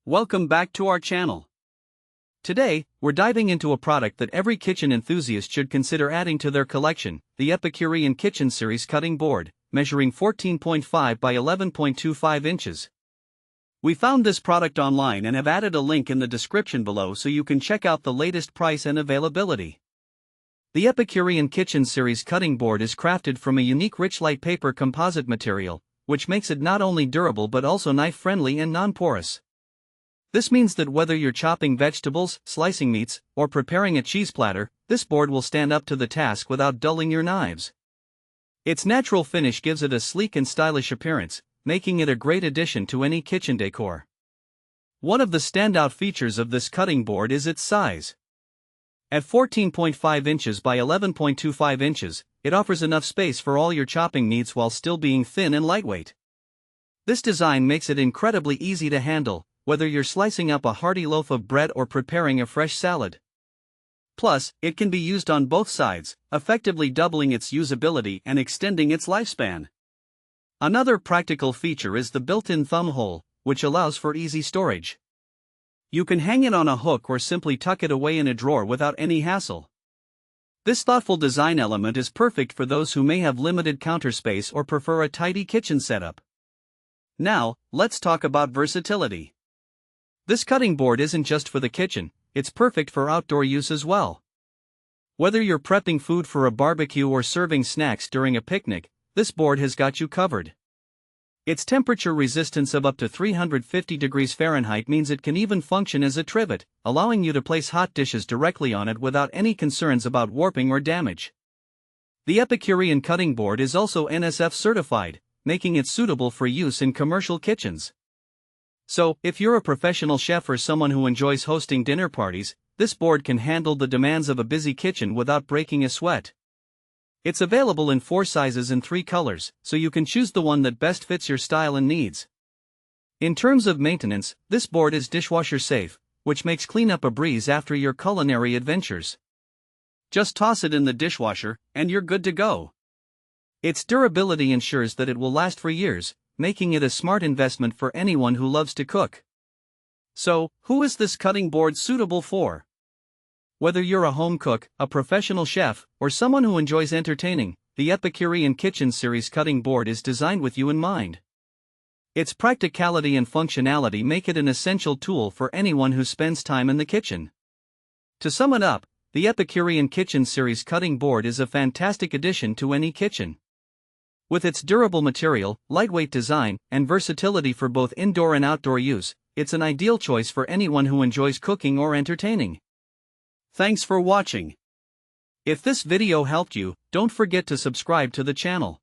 Welcome back to our channel. Today, we're diving into a product that every kitchen enthusiast should consider adding to their collection, the Epicurean Kitchen Series cutting board, measuring 14.5 by 11.25 inches. We found this product online and have added a link in the description below so you can check out the latest price and availability. The Epicurean Kitchen Series cutting board is crafted from a unique Richlite paper composite material, which makes it not only durable but also knife-friendly and non-porous. This means that whether you're chopping vegetables, slicing meats, or preparing a cheese platter, this board will stand up to the task without dulling your knives. Its natural finish gives it a sleek and stylish appearance, making it a great addition to any kitchen decor. One of the standout features of this cutting board is its size. At 14.5 inches by 11.25 inches, it offers enough space for all your chopping needs while still being thin and lightweight. This design makes it incredibly easy to handle, whether you're slicing up a hearty loaf of bread or preparing a fresh salad. Plus, it can be used on both sides, effectively doubling its usability and extending its lifespan. Another practical feature is the built-in thumb hole, which allows for easy storage. You can hang it on a hook or simply tuck it away in a drawer without any hassle. This thoughtful design element is perfect for those who may have limited counter space or prefer a tidy kitchen setup. Now, let's talk about versatility. This cutting board isn't just for the kitchen, it's perfect for outdoor use as well. Whether you're prepping food for a barbecue or serving snacks during a picnic, this board has got you covered. Its temperature resistance of up to 350 degrees Fahrenheit means it can even function as a trivet, allowing you to place hot dishes directly on it without any concerns about warping or damage. The Epicurean cutting board is also NSF certified, making it suitable for use in commercial kitchens. So, if you're a professional chef or someone who enjoys hosting dinner parties, this board can handle the demands of a busy kitchen without breaking a sweat. It's available in 4 sizes and 3 colors, so you can choose the one that best fits your style and needs. In terms of maintenance, this board is dishwasher safe, which makes cleanup a breeze after your culinary adventures. Just toss it in the dishwasher, and you're good to go. Its durability ensures that it will last for years, making it a smart investment for anyone who loves to cook. So, who is this cutting board suitable for? Whether you're a home cook, a professional chef, or someone who enjoys entertaining, the Epicurean Kitchen Series cutting board is designed with you in mind. Its practicality and functionality make it an essential tool for anyone who spends time in the kitchen. To sum it up, the Epicurean Kitchen Series cutting board is a fantastic addition to any kitchen. With its durable material, lightweight design, and versatility for both indoor and outdoor use, it's an ideal choice for anyone who enjoys cooking or entertaining. Thanks for watching. If this video helped you, don't forget to subscribe to the channel.